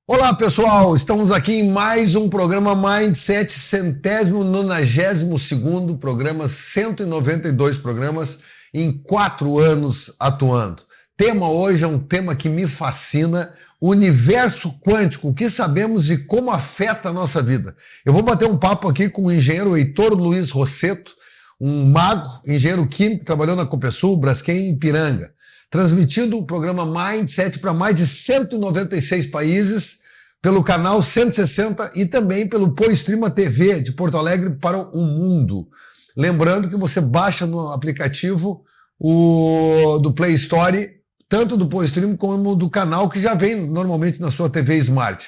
Olá pessoal, estamos aqui em mais um programa Mindset, centésimo, 92º programa, 192 programas em 4 anos atuando. Tema hoje é um tema que me fascina, universo quântico, o que sabemos e como afeta a nossa vida. Eu vou bater um papo aqui com o engenheiro Heitor Luiz Rossetto, um mago, engenheiro químico, que trabalhou na Copesul, Braskem e Ipiranga, transmitindo o programa Mindset para mais de 196 países, pelo canal 160 e também pelo Poestrima TV de Porto Alegre para o mundo. Lembrando que você baixa no aplicativo do Play Store, tanto do Poestream como do canal, que já vem normalmente na sua TV Smart.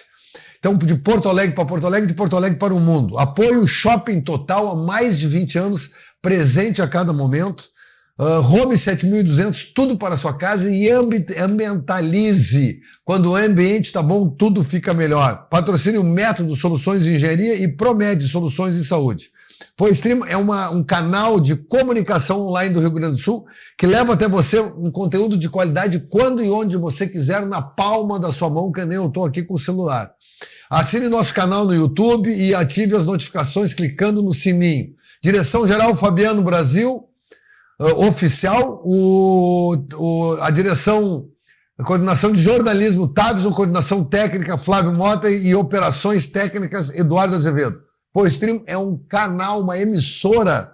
Então, de Porto Alegre para Porto Alegre, de Porto Alegre para o mundo. Apoio Shopping Total há mais de 20 anos, presente a cada momento. Home 7200, tudo para a sua casa, e ambientalize. Quando o ambiente está bom, tudo fica melhor. Patrocínio Método Soluções de Engenharia e Promed Soluções de Saúde. Poestream é um canal de comunicação online do Rio Grande do Sul que leva até você um conteúdo de qualidade quando e onde você quiser, na palma da sua mão, que nem eu estou aqui com o celular. Assine nosso canal no YouTube e ative as notificações clicando no sininho. Direção-geral Fabiano Brasil, oficial, a direção, a coordenação de jornalismo, Tavison, coordenação técnica, Flávio Mota, e operações técnicas, Eduardo Azevedo. Poestream é um canal, uma emissora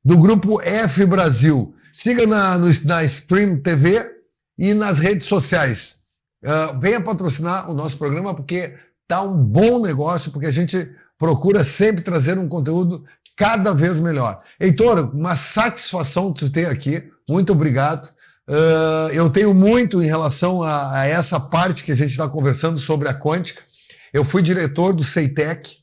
do grupo F Brasil. Siga na Stream TV e nas redes sociais. Venha patrocinar o nosso programa, porque tá um bom negócio, porque a gente procura sempre trazer um conteúdo cada vez melhor. Heitor, uma satisfação te ter aqui. Muito obrigado. Eu tenho muito em relação a essa parte que a gente está conversando sobre a quântica. Eu fui diretor do CEITEC,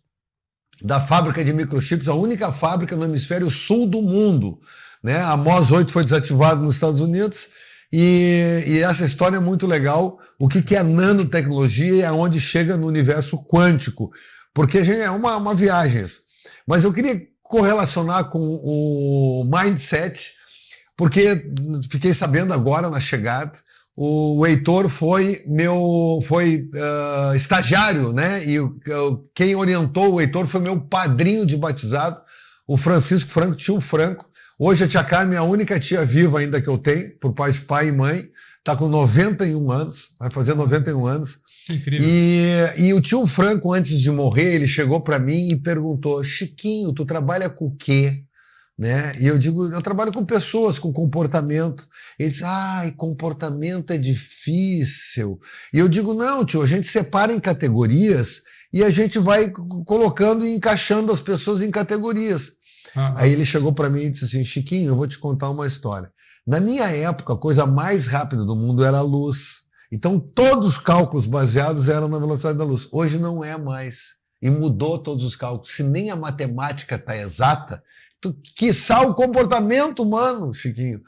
da fábrica de microchips, a única fábrica no hemisfério sul do mundo, né? A MOS 8 foi desativada nos Estados Unidos, e essa história é muito legal. O que é nanotecnologia e aonde chega no universo quântico, porque a gente é uma viagem. Mas eu queria correlacionar com o Mindset, porque fiquei sabendo agora na chegada, o Heitor foi estagiário, né? E quem orientou o Heitor foi meu padrinho de batizado, o Francisco Franco, tio Franco. Hoje a tia Carmen é a única tia viva ainda que eu tenho, por parte de pai e mãe. Está com 91 anos, vai fazer 91 anos. Incrível. E o tio Franco, antes de morrer, ele chegou para mim e perguntou: Chiquinho, tu trabalha com o quê? Né? E eu digo: eu trabalho com pessoas, com comportamento. Ele disse: comportamento é difícil. E eu digo: não, tio, a gente separa em categorias e a gente vai colocando e encaixando as pessoas em categorias. Aí ele chegou para mim e disse assim: Chiquinho, eu vou te contar uma história. Na minha época, a coisa mais rápida do mundo era a luz. Então, todos os cálculos baseados eram na velocidade da luz. Hoje não é mais. E mudou todos os cálculos. Se nem a matemática está exata, quiçá o comportamento humano, Chiquinho.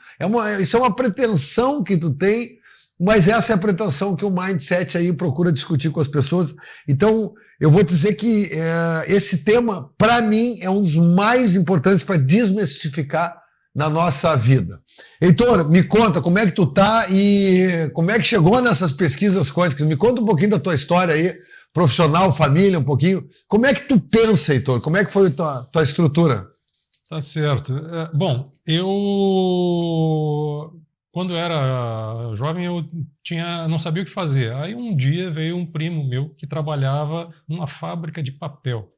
Isso é uma pretensão que tu tem, mas essa é a pretensão que o Mindset aí procura discutir com as pessoas. Então, eu vou dizer que esse tema, para mim, é um dos mais importantes para desmistificar na nossa vida. Heitor, me conta como é que tu tá e como é que chegou nessas pesquisas quânticas. Me conta um pouquinho da tua história aí, profissional, família, um pouquinho. Como é que tu pensa, Heitor? Como é que foi a tua estrutura? Tá certo. Bom, quando era jovem, eu não sabia o que fazer. Aí um dia veio um primo meu que trabalhava numa fábrica de papel.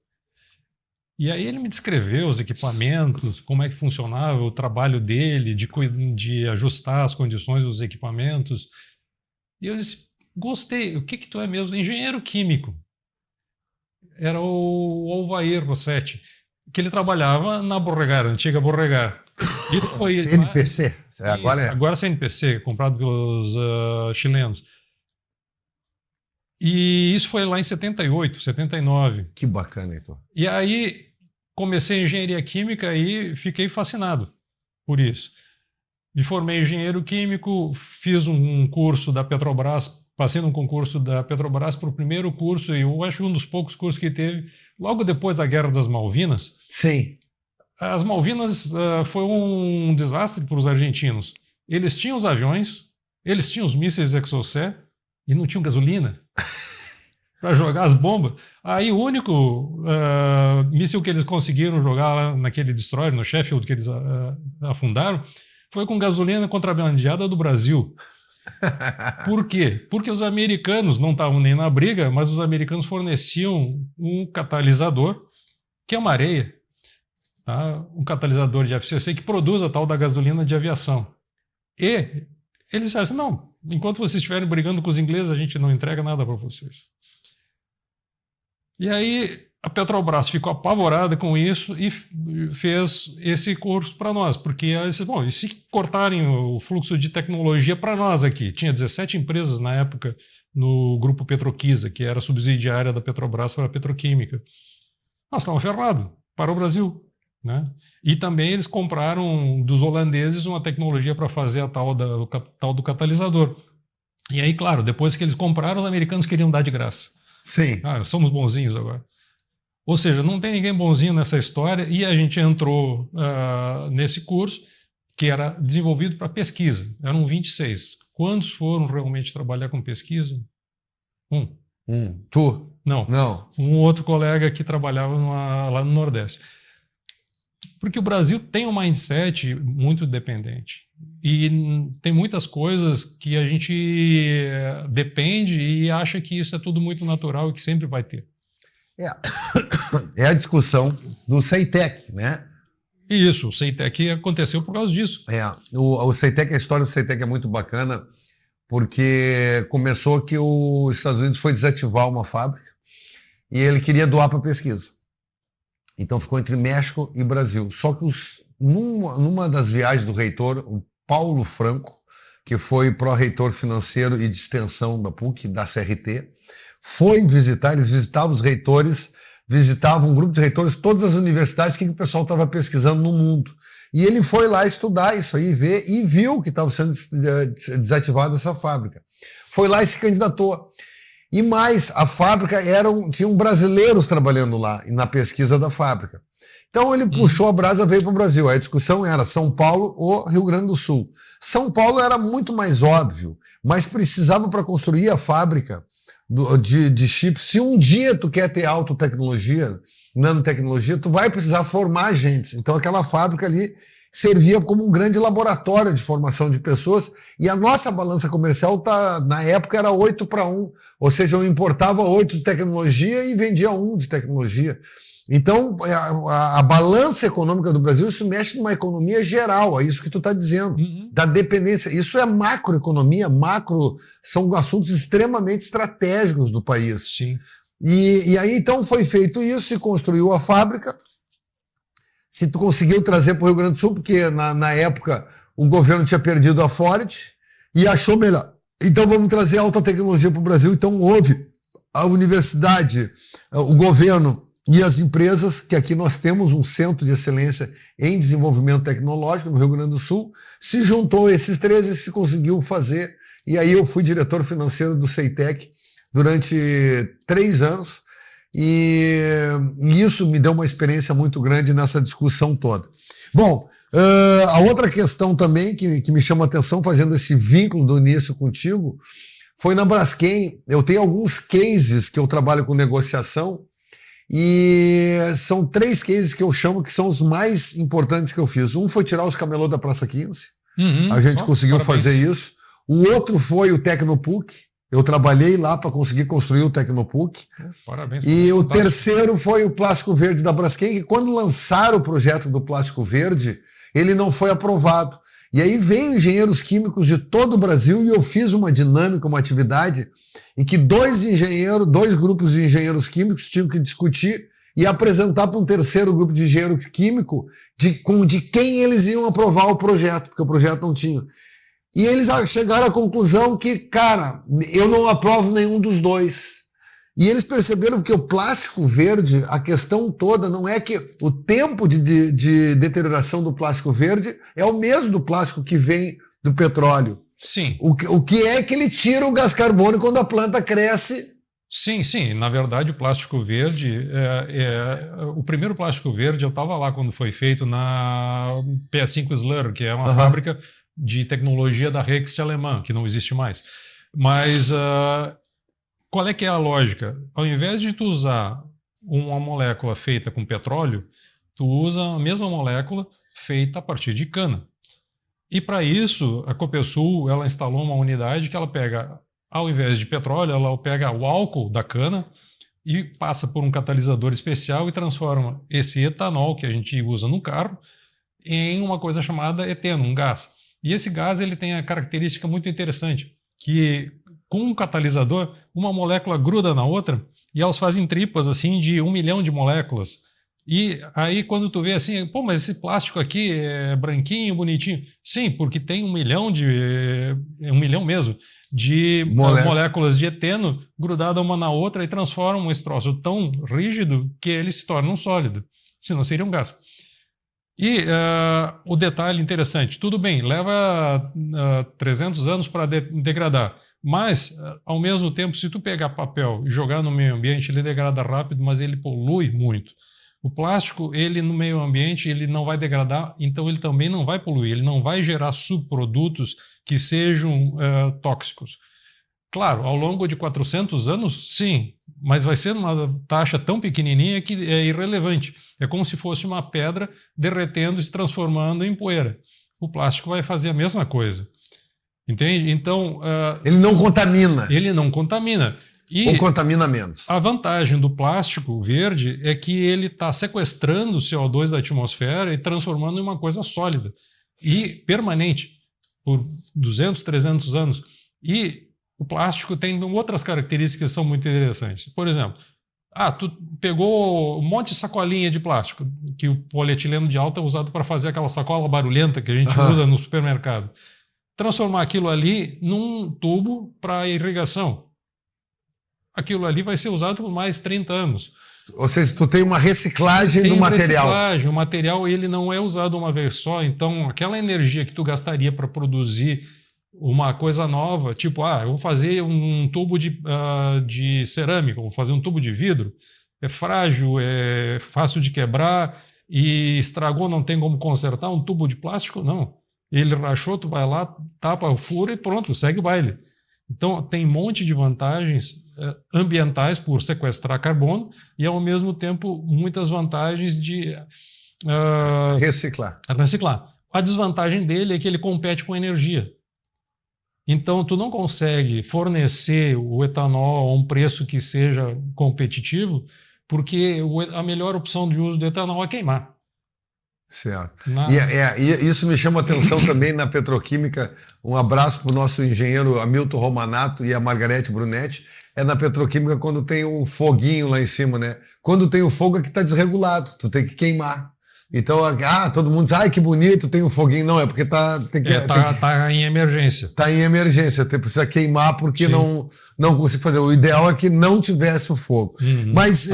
E aí ele me descreveu os equipamentos, como é que funcionava o trabalho dele, de ajustar as condições dos equipamentos. E eu disse: gostei. O que tu é mesmo? Engenheiro químico. Era o Alvair Rossetti, que ele trabalhava na Borregar, antiga Borregar. E foi CNPC. Agora CNPC, comprado pelos chilenos. E isso foi lá em 78, 79. Que bacana, então. E aí comecei engenharia química e fiquei fascinado por isso. Me formei em engenheiro químico, fiz um curso da Petrobras, passei num concurso da Petrobras para o primeiro curso, e eu acho um dos poucos cursos que teve, logo depois da Guerra das Malvinas. Sim. As Malvinas foi um desastre para os argentinos. Eles tinham os aviões, eles tinham os mísseis Exocet e não tinham gasolina. para jogar as bombas. Aí o único míssil que eles conseguiram jogar lá naquele destroyer, no Sheffield, que eles afundaram, foi com gasolina contrabandeada do Brasil. Por quê? Porque os americanos não estavam nem na briga, mas os americanos forneciam um catalisador, que é uma areia, tá? Um catalisador de FCC que produz a tal da gasolina de aviação. E eles disseram assim, não, enquanto vocês estiverem brigando com os ingleses, a gente não entrega nada para vocês. E aí a Petrobras ficou apavorada com isso e fez esse curso para nós, porque bom, e se cortarem o fluxo de tecnologia para nós aqui? Tinha 17 empresas na época no grupo Petroquisa, que era subsidiária da Petrobras para a petroquímica. Nós estávamos ferrados para o Brasil. Né? E também eles compraram dos holandeses uma tecnologia para fazer a tal do catalisador. E aí, claro, depois que eles compraram, os americanos queriam dar de graça. Sim. Somos bonzinhos agora. Ou seja, não tem ninguém bonzinho nessa história e a gente entrou nesse curso que era desenvolvido para pesquisa. Eram 26. Quantos foram realmente trabalhar com pesquisa? Tu? Não. Um outro colega que trabalhava lá no Nordeste. Porque o Brasil tem um mindset muito dependente. E tem muitas coisas que a gente depende e acha que isso é tudo muito natural e que sempre vai ter. É a discussão do CEITEC, né? Isso, o CEITEC aconteceu por causa disso. O CEITEC, a história do CEITEC é muito bacana, porque começou que os Estados Unidos foi desativar uma fábrica e ele queria doar para pesquisa. Então ficou entre México e Brasil. Só que numa das viagens do reitor, o Paulo Franco, que foi pró-reitor financeiro e de extensão da PUC, da CRT, foi visitar, eles visitavam os reitores, visitavam um grupo de reitores, todas as universidades, o que o pessoal estava pesquisando no mundo. E ele foi lá estudar isso aí, ver, e viu que estava sendo desativada essa fábrica. Foi lá e se candidatou. E mais, a fábrica tinham brasileiros trabalhando lá, na pesquisa da fábrica. Então ele puxou a brasa e veio para o Brasil. Aí a discussão era São Paulo ou Rio Grande do Sul. São Paulo era muito mais óbvio, mas precisava para construir a fábrica de chips. Se um dia tu quer ter alta tecnologia, nanotecnologia, tu vai precisar formar agentes. Então aquela fábrica ali servia como um grande laboratório de formação de pessoas, e a nossa balança comercial na época era 8-1, ou seja, eu importava 8 de tecnologia e vendia 1 de tecnologia. Então, a balança econômica do Brasil, isso mexe numa economia geral, é isso que tu está dizendo, da dependência. Isso é macroeconomia, são assuntos extremamente estratégicos do país. Sim. E aí, então, foi feito isso, se construiu a fábrica. Se tu conseguiu trazer para o Rio Grande do Sul, porque na época o governo tinha perdido a Ford e achou melhor. Então vamos trazer alta tecnologia para o Brasil. Então houve a universidade, o governo e as empresas, que aqui nós temos um centro de excelência em desenvolvimento tecnológico no Rio Grande do Sul, se juntou esses três e se conseguiu fazer. E aí eu fui diretor financeiro do CEITEC durante 3 anos. E isso me deu uma experiência muito grande nessa discussão toda. Bom, a outra questão também que me chama a atenção, fazendo esse vínculo do início contigo, foi na Braskem. Eu tenho alguns cases que eu trabalho com negociação, e são 3 cases que eu chamo que são os mais importantes que eu fiz. Um foi tirar os camelô da Praça 15, a gente conseguiu fazer isso. O outro foi o Tecnopuc. Eu trabalhei lá para conseguir construir o Tecnopuc. Parabéns. E o terceiro foi o Plástico Verde da Braskem, que quando lançaram o projeto do Plástico Verde, ele não foi aprovado. E aí veio engenheiros químicos de todo o Brasil e eu fiz uma dinâmica, uma atividade em que 2 grupos de engenheiros químicos tinham que discutir e apresentar para um terceiro grupo de engenheiro químico de quem eles iam aprovar o projeto, porque o projeto não tinha. E eles chegaram à conclusão que, cara, eu não aprovo nenhum dos 2. E eles perceberam que o plástico verde, a questão toda não é que o tempo de deterioração do plástico verde é o mesmo do plástico que vem do petróleo. Sim. O que é que ele tira o gás carbônico quando a planta cresce. Sim. Na verdade, o plástico verde, o primeiro plástico verde, eu estava lá quando foi feito na PS5 Slurry, que é uma fábrica de tecnologia da Rext alemã, que não existe mais. Mas qual é que é a lógica? Ao invés de tu usar uma molécula feita com petróleo, tu usa a mesma molécula feita a partir de cana. E para isso, a Copersul ela instalou uma unidade que ela pega, ao invés de petróleo, ela pega o álcool da cana e passa por um catalisador especial e transforma esse etanol que a gente usa no carro em uma coisa chamada eteno, um gás. E esse gás ele tem a característica muito interessante, que com um catalisador, uma molécula gruda na outra e elas fazem tripas assim de 1 milhão de moléculas. E aí quando tu vê assim, pô, mas esse plástico aqui é branquinho, bonitinho. Sim, porque tem 1 milhão de... 1 milhão mesmo, de moléculas de eteno grudadas uma na outra e transformam esse troço tão rígido que ele se torna um sólido. Senão seria um gás. E o detalhe interessante, tudo bem, leva 300 anos para degradar, mas, ao mesmo tempo, se tu pegar papel e jogar no meio ambiente, ele degrada rápido, mas ele polui muito. O plástico, ele no meio ambiente, ele não vai degradar, então ele também não vai poluir, ele não vai gerar subprodutos que sejam tóxicos. Claro, ao longo de 400 anos, sim, mas vai ser uma taxa tão pequenininha que é irrelevante. É como se fosse uma pedra derretendo e se transformando em poeira. O plástico vai fazer a mesma coisa. Entende? Então... ele não contamina. Ele não contamina. Ou contamina menos. A vantagem do plástico verde é que ele está sequestrando o CO2 da atmosfera e transformando em uma coisa sólida e permanente por 200, 300 anos. E o plástico tem outras características que são muito interessantes. Por exemplo, tu pegou um monte de sacolinha de plástico, que o polietileno de alta é usado para fazer aquela sacola barulhenta que a gente usa no supermercado. Transformar aquilo ali num tubo para irrigação. Aquilo ali vai ser usado por mais 30 anos. Ou seja, tu tem uma reciclagem do material. O material ele não é usado uma vez só, então aquela energia que tu gastaria para produzir uma coisa nova, tipo, eu vou fazer um tubo de cerâmica, vou fazer um tubo de vidro, é frágil, é fácil de quebrar e estragou, não tem como consertar. Um tubo de plástico, não. Ele rachou, tu vai lá, tapa o furo e pronto, segue o baile. Então, tem um monte de vantagens ambientais por sequestrar carbono e, ao mesmo tempo, muitas vantagens de reciclar. A desvantagem dele é que ele compete com energia. Então, tu não consegue fornecer o etanol a um preço que seja competitivo, porque a melhor opção de uso do etanol é queimar. Certo. E isso me chama a atenção também na petroquímica. Um abraço para o nosso engenheiro Hamilton Romanato e a Margarete Brunetti. É na petroquímica quando tem um foguinho lá em cima, né? Quando tem o fogo é que está desregulado, tu tem que queimar. Então, todo mundo diz, que bonito, tem um foguinho. Não, é porque tá em emergência. Está em emergência, precisa queimar porque não consigo fazer. O ideal é que não tivesse o fogo. Mas,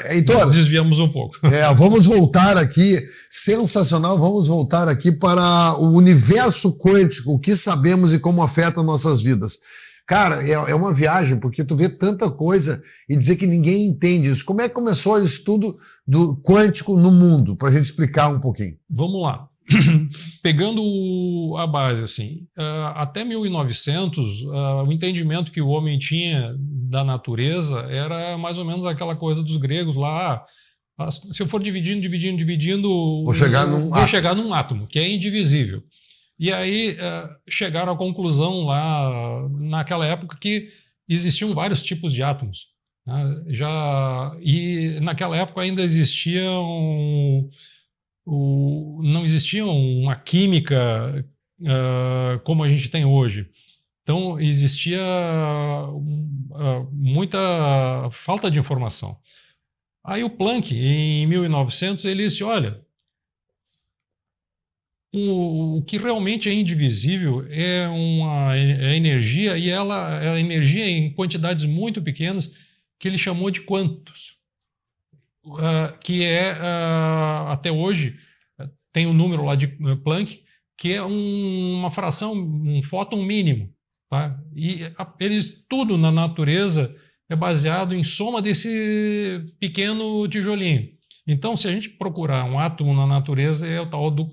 Heitor... Nós desviamos um pouco. Vamos voltar aqui, sensacional, vamos voltar aqui para o universo quântico, o que sabemos e como afeta nossas vidas. Cara, é uma viagem, porque tu vê tanta coisa e dizer que ninguém entende isso. Como é que começou o estudo do quântico no mundo? Para a gente explicar um pouquinho. Vamos lá. Pegando a base, assim, até 1900, o entendimento que o homem tinha da natureza era mais ou menos aquela coisa dos gregos lá. Se eu for dividindo, vou chegar num átomo, que é indivisível. E aí chegaram à conclusão lá, naquela época, que existiam vários tipos de átomos. Né? E naquela época ainda não existia uma química como a gente tem hoje. Então, existia muita falta de informação. Aí o Planck, em 1900, ele disse, olha, o que realmente é indivisível é a energia, e ela é a energia em quantidades muito pequenas, que ele chamou de quantos, que é, até hoje, tem um número lá de Planck, que é uma fração, um fóton mínimo. Tá? E tudo na natureza é baseado em soma desse pequeno tijolinho. Então, se a gente procurar um átomo na natureza, é o tal do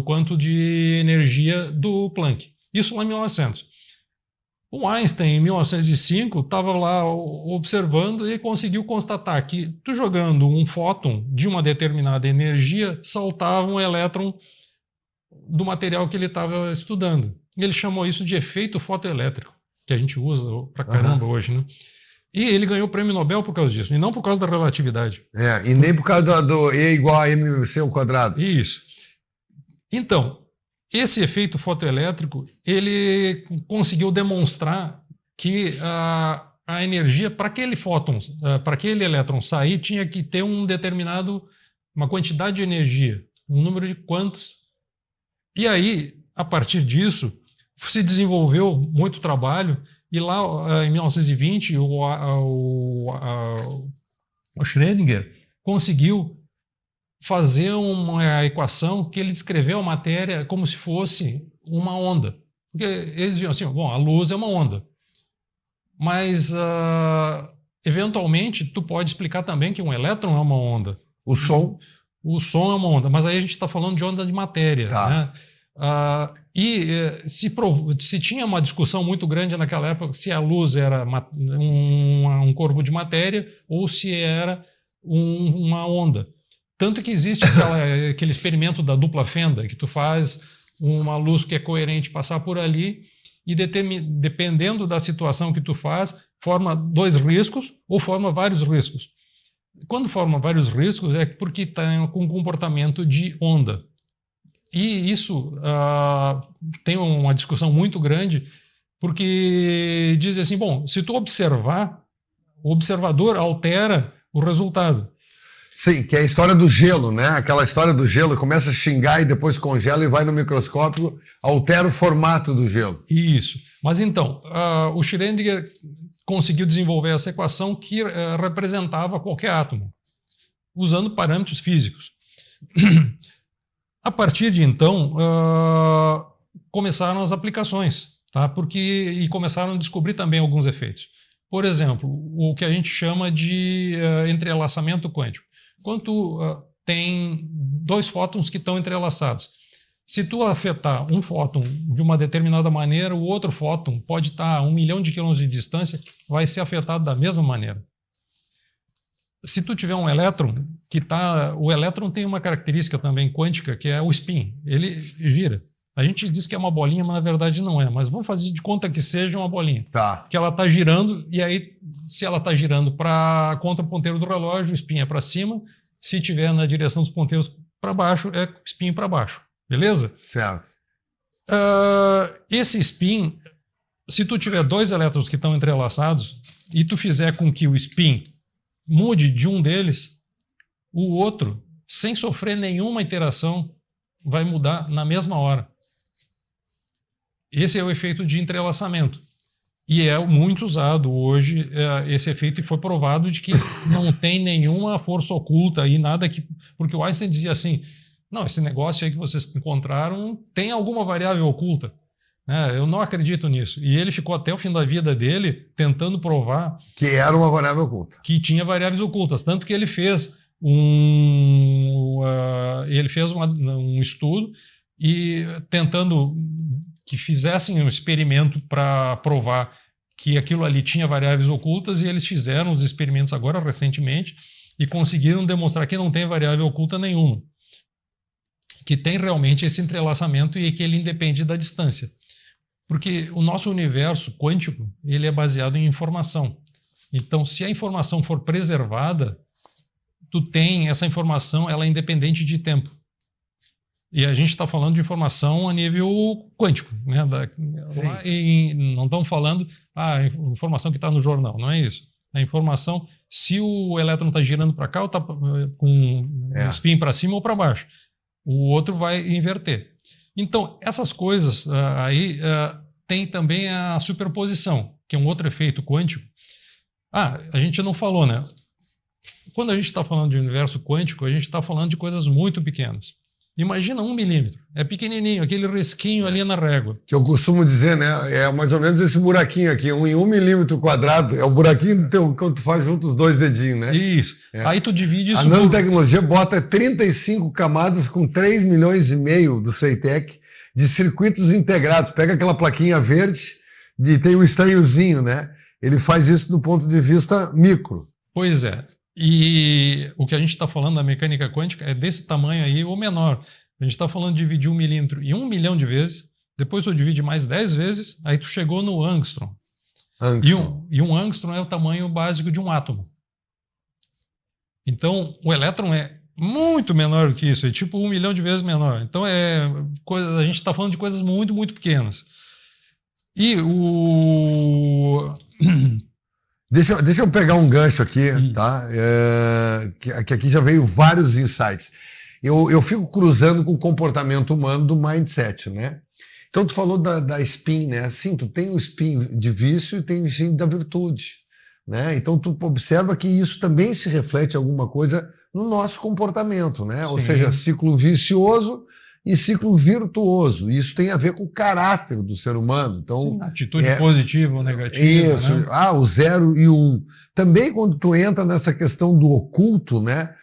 quanto de energia do Planck. Isso lá em 1900. O Einstein, em 1905, estava lá observando e conseguiu constatar que tu jogando um fóton de uma determinada energia, saltava um elétron do material que ele estava estudando. Ele chamou isso de efeito fotoelétrico, que a gente usa pra caramba hoje, né? E ele ganhou o prêmio Nobel por causa disso, e não por causa da relatividade. E nem por causa do E igual a mc ao quadrado. Isso. Então, esse efeito fotoelétrico, ele conseguiu demonstrar que a energia, para aquele fóton, para aquele elétron sair, tinha que ter uma quantidade de energia, um número de quantos. E aí, a partir disso, se desenvolveu muito trabalho, e lá em 1920, o Schrödinger conseguiu fazer uma equação que ele descreveu a matéria como se fosse uma onda. Porque eles diziam assim, bom, a luz é uma onda. Mas, eventualmente, tu pode explicar também que um elétron é uma onda. O som é uma onda, mas aí a gente está falando de onda de matéria. Tá. Né? Se tinha uma discussão muito grande naquela época se a luz era um corpo de matéria ou se era uma onda. Tanto que existe aquele experimento da dupla fenda, que tu faz uma luz que é coerente passar por ali e dependendo da situação que tu faz, forma 2 riscos ou forma vários riscos. Quando forma vários riscos é porque está com um comportamento de onda. E isso tem uma discussão muito grande, porque diz assim, bom, se tu observar, o observador altera o resultado. Sim, que é a história do gelo, né? Aquela história do gelo, começa a xingar e depois congela e vai no microscópio, altera o formato do gelo. Isso. Mas então, o Schrödinger conseguiu desenvolver essa equação que representava qualquer átomo, usando parâmetros físicos. A partir de então, começaram as aplicações, tá? E começaram a descobrir também alguns efeitos. Por exemplo, o que a gente chama de entrelaçamento quântico. Quando tu tem 2 fótons que estão entrelaçados, se tu afetar um fóton de uma determinada maneira, o outro fóton pode estar a 1 milhão de quilômetros de distância, vai ser afetado da mesma maneira. Se tu tiver um elétron o elétron tem uma característica também quântica, que é o spin. Ele gira. A gente diz que é uma bolinha, mas na verdade não é. Mas vamos fazer de conta que seja uma bolinha. Tá. Que ela está girando, e aí, se ela está girando contra o ponteiro do relógio, o spin é para cima. Se estiver na direção dos ponteiros para baixo, é spin para baixo. Beleza? Certo. Esse spin, se tu tiver 2 elétrons que estão entrelaçados, e tu fizer com que o spin mude de um deles, o outro, sem sofrer nenhuma interação, vai mudar na mesma hora. Esse é o efeito de entrelaçamento. E é muito usado hoje esse efeito, e foi provado de que não tem nenhuma força oculta aí, nada que... Porque o Einstein dizia assim, não, esse negócio aí que vocês encontraram tem alguma variável oculta. Eu não acredito nisso. E ele ficou até o fim da vida dele tentando provar... Que era uma variável oculta. Que tinha variáveis ocultas. Tanto que ele fez um estudo e tentando que fizessem um experimento para provar que aquilo ali tinha variáveis ocultas, e eles fizeram os experimentos agora recentemente e conseguiram demonstrar que não tem variável oculta nenhuma. Que tem realmente esse entrelaçamento e que ele independe da distância. Porque o nosso universo quântico, ele é baseado em informação. Então, se a informação for preservada, tu tem essa informação, ela é independente de tempo. E a gente está falando de informação a nível quântico, né? Não estamos falando a informação que está no jornal, não é isso. A informação, se o elétron está girando para cá, ou está com um spin para cima ou para baixo. O outro vai inverter. Então, essas coisas aí tem também a superposição, que é um outro efeito quântico. A gente não falou, né? Quando a gente está falando de universo quântico, a gente está falando de coisas muito pequenas. Imagina 1 milímetro. É pequenininho, aquele risquinho ali na régua. Que eu costumo dizer, né? É mais ou menos esse buraquinho aqui, em 1 milímetro quadrado. É o buraquinho quando tu faz junto os 2 dedinhos, né? Isso. Aí tu divide isso... A nanotecnologia bota 35 camadas com 3 milhões e meio do CEITEC de circuitos integrados. Pega aquela plaquinha verde, tem um estranhozinho, né? Ele faz isso do ponto de vista micro. Pois é. E o que a gente está falando da mecânica quântica é desse tamanho aí ou menor. A gente está falando de dividir 1 milímetro em 1 milhão de vezes, depois tu divide mais 10 vezes, aí tu chegou no angstrom. E um angstrom é o tamanho básico de um átomo. Então, o elétron é muito menor do que isso, é tipo 1 milhão de vezes menor. Então, a gente está falando de coisas muito, muito pequenas. E o... Deixa eu pegar um gancho aqui, tá? Que aqui já veio vários insights. Eu fico cruzando com o comportamento humano do mindset, né? Então, tu falou da spin, né? Sim, tu tem o spin de vício e tem o spin da virtude, né? Então, tu observa que isso também se reflete alguma coisa no nosso comportamento, né? Ou seja, ciclo vicioso e ciclo virtuoso. Isso tem a ver com o caráter do ser humano. Então, atitude positiva ou negativa. Isso, né? O 0 e o 1. Também quando tu entra nessa questão do oculto, né?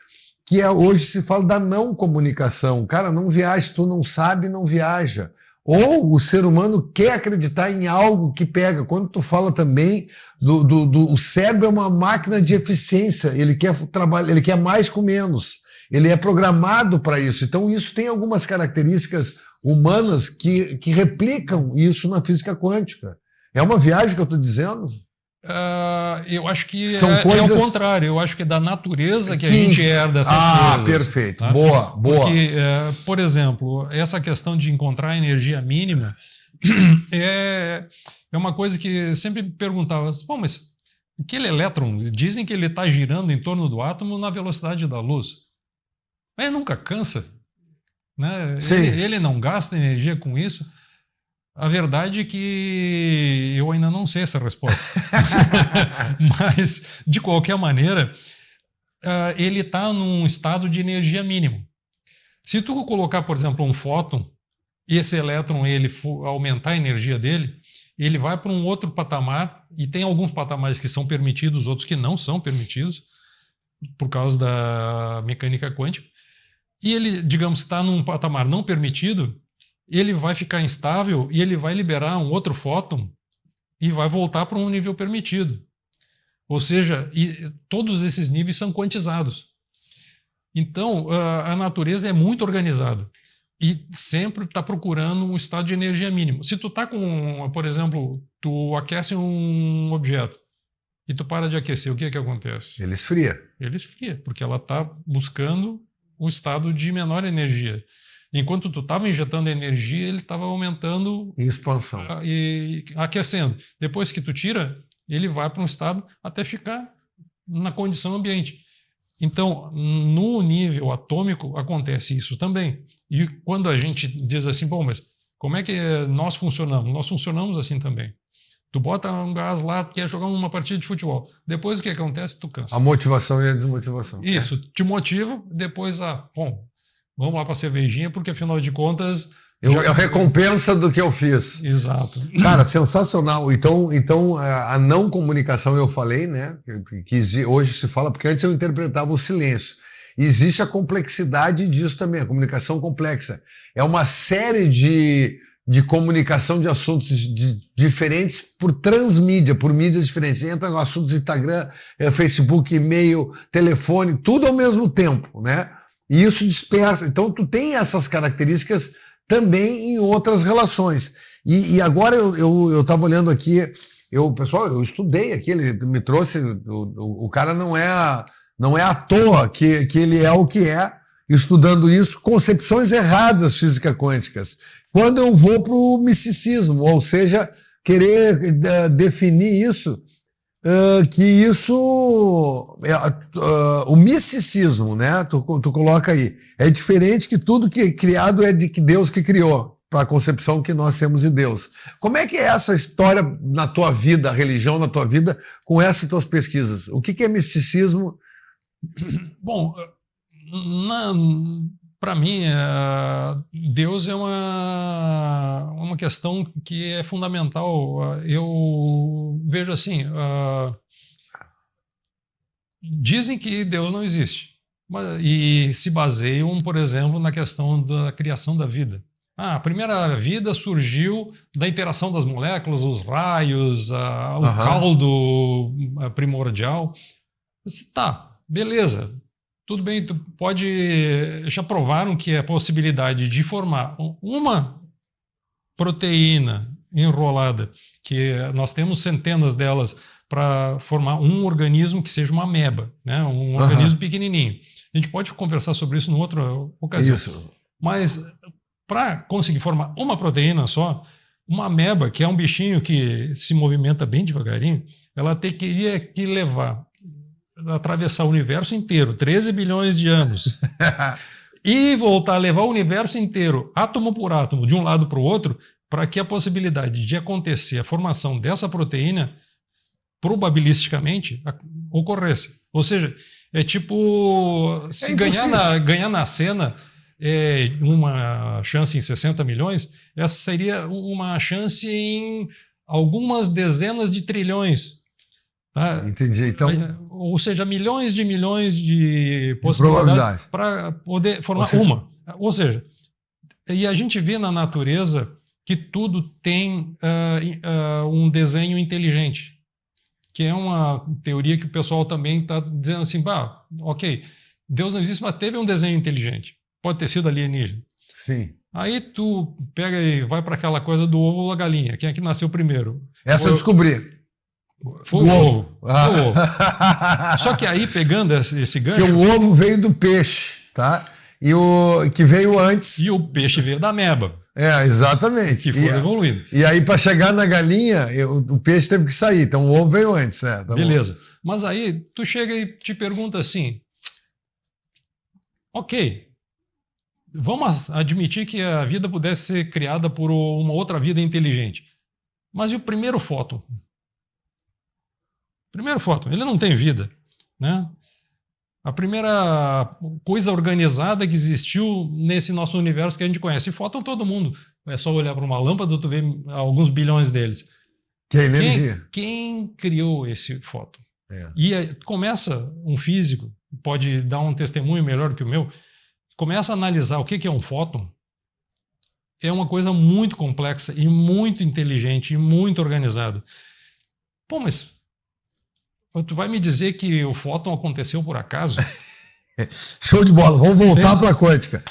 Que hoje se fala da não comunicação. Cara, não viaja, tu não sabe, não viaja. Ou o ser humano quer acreditar em algo que pega. Quando tu fala também o cérebro é uma máquina de eficiência, ele quer trabalhar, ele quer mais com menos. Ele é programado para isso. Então, isso tem algumas características humanas que replicam isso na física quântica. É uma viagem que eu estou dizendo? Eu acho que é o contrário. Eu acho que é da natureza que a gente herda essas coisas. Perfeito. Tá? Boa. Porque, por exemplo, essa questão de encontrar energia mínima é uma coisa que sempre me perguntava. Bom, mas aquele elétron, dizem que ele está girando em torno do átomo na velocidade da luz. Mas ele nunca cansa. Né? Ele não gasta energia com isso. A verdade é que eu ainda não sei essa resposta. Mas, de qualquer maneira, ele está num estado de energia mínimo. Se tu colocar, por exemplo, um fóton e esse elétron ele aumentar a energia dele, ele vai para um outro patamar, e tem alguns patamares que são permitidos, outros que não são permitidos, por causa da mecânica quântica. E ele, digamos, está num patamar não permitido, ele vai ficar instável e ele vai liberar um outro fóton e vai voltar para um nível permitido. Ou seja, todos esses níveis são quantizados. Então, a natureza é muito organizada e sempre está procurando um estado de energia mínimo. Se tu está com, por exemplo, tu aquece um objeto e tu para de aquecer, o que acontece? Ele esfria. Ele esfria, porque ela está buscando um estado de menor energia. Enquanto tu estava injetando energia, ele estava aumentando em expansão e aquecendo. Depois que tu tira, ele vai para um estado até ficar na condição ambiente. Então, no nível atômico acontece isso também. E quando a gente diz assim, bom, mas como é que nós funcionamos? Nós funcionamos assim também. Tu bota um gás lá, quer jogar uma partida de futebol. Depois o que acontece? Tu cansa. A motivação e a desmotivação. Isso, te motiva, depois, vamos lá para a cervejinha, porque afinal de contas... É a recompensa do que eu fiz. Exato. Cara, sensacional. Então a não comunicação eu falei, né? Que hoje se fala, porque antes eu interpretava o silêncio. Existe a complexidade disso também, a comunicação complexa. É uma série de comunicação de assuntos diferentes por transmídia, por mídias diferentes. Entra no assunto do Instagram, Facebook, e-mail, telefone, tudo ao mesmo tempo, né? E isso dispersa. Então, tu tem essas características também em outras relações. E agora eu estava olhando aqui, pessoal, eu estudei aqui, ele me trouxe, o cara não é à toa que ele é o que é, estudando isso, concepções erradas física-quânticas. Quando eu vou para o misticismo, ou seja, querer definir isso, que isso, o misticismo, né? Tu coloca aí, é diferente que tudo que é criado é de que Deus que criou, para a concepção que nós temos de Deus. Como é que é essa história na tua vida, a religião na tua vida, com essas tuas pesquisas? O que é misticismo? Bom, para mim, Deus é uma questão que é fundamental. Eu vejo assim, dizem que Deus não existe, e se baseiam, por exemplo, na questão da criação da vida. A primeira vida surgiu da interação das moléculas, os raios, o caldo primordial. Tá, beleza. Tudo bem, tu já provaram que a possibilidade de formar uma proteína enrolada, que nós temos centenas delas, para formar um organismo que seja uma ameba, né? Um organismo pequenininho. A gente pode conversar sobre isso em outra ocasião. Isso. Mas para conseguir formar uma proteína só, uma ameba, que é um bichinho que se movimenta bem devagarinho, ela teria que atravessar o universo inteiro, 13 bilhões de anos, e voltar a levar o universo inteiro, átomo por átomo, de um lado para o outro, para que a possibilidade de acontecer a formação dessa proteína, probabilisticamente, ocorresse. Ou seja, é tipo, se ganhar na cena uma chance em 60 milhões, essa seria uma chance em algumas dezenas de trilhões. Tá? Entendi. Então, ou seja, milhões de possibilidades para poder formar uma. Ou seja, e a gente vê na natureza que tudo tem um desenho inteligente, que é uma teoria que o pessoal também está dizendo assim, ok, Deus não existe, mas teve um desenho inteligente. Pode ter sido alienígena. Sim. Aí tu pega e vai para aquela coisa do ovo ou a galinha. Quem é que nasceu primeiro? Essa eu descobri. Foi o ovo. Foi o ovo. Só que aí, pegando esse gancho... Que o ovo veio do peixe, tá? E o que veio antes... E o peixe veio da ameba. Exatamente. Que foi evoluído. E aí, para chegar na galinha, o peixe teve que sair. Então, o ovo veio antes, né? Tá beleza. Bom. Mas aí, tu chega e te pergunta assim... Ok, vamos admitir que a vida pudesse ser criada por uma outra vida inteligente. Mas e o primeiro fóton? Primeiro fóton, ele não tem vida, né? A primeira coisa organizada que existiu nesse nosso universo que a gente conhece. E fóton todo mundo. É só olhar para uma lâmpada, tu vê alguns bilhões deles. Que é energia. Quem criou esse fóton? E aí, começa um físico, pode dar um testemunho melhor que o meu, começa a analisar o que é um fóton. É uma coisa muito complexa e muito inteligente e muito organizada. Pô, mas tu vai me dizer que o fóton aconteceu por acaso? Show de bola, vamos voltar para a quântica.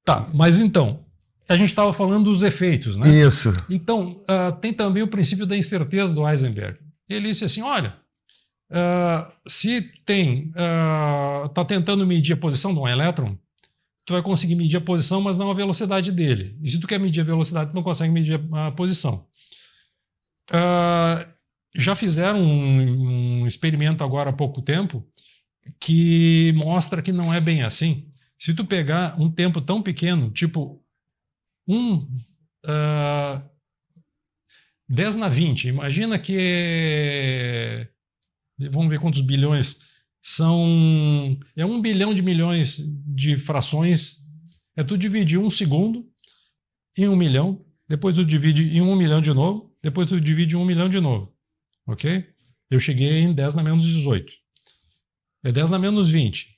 Tá, mas então, a gente estava falando dos efeitos, né? Isso. Então, tem também o princípio da incerteza do Heisenberg. Ele disse assim, olha, se está tentando medir a posição de um elétron, tu vai conseguir medir a posição, mas não a velocidade dele. E se tu quer medir a velocidade, tu não consegue medir a posição. Já fizeram um experimento agora há pouco tempo que mostra que não é bem assim. Se tu pegar um tempo tão pequeno, tipo 10 na 20, imagina que vamos ver quantos bilhões são. É 1 bilhão de milhões de frações. É tu dividir 1 segundo em 1 milhão, depois tu divide em 1 milhão de novo, depois tu divide em 1 milhão de novo. Ok? Eu cheguei em 10 na menos 18. É 10 na menos 20.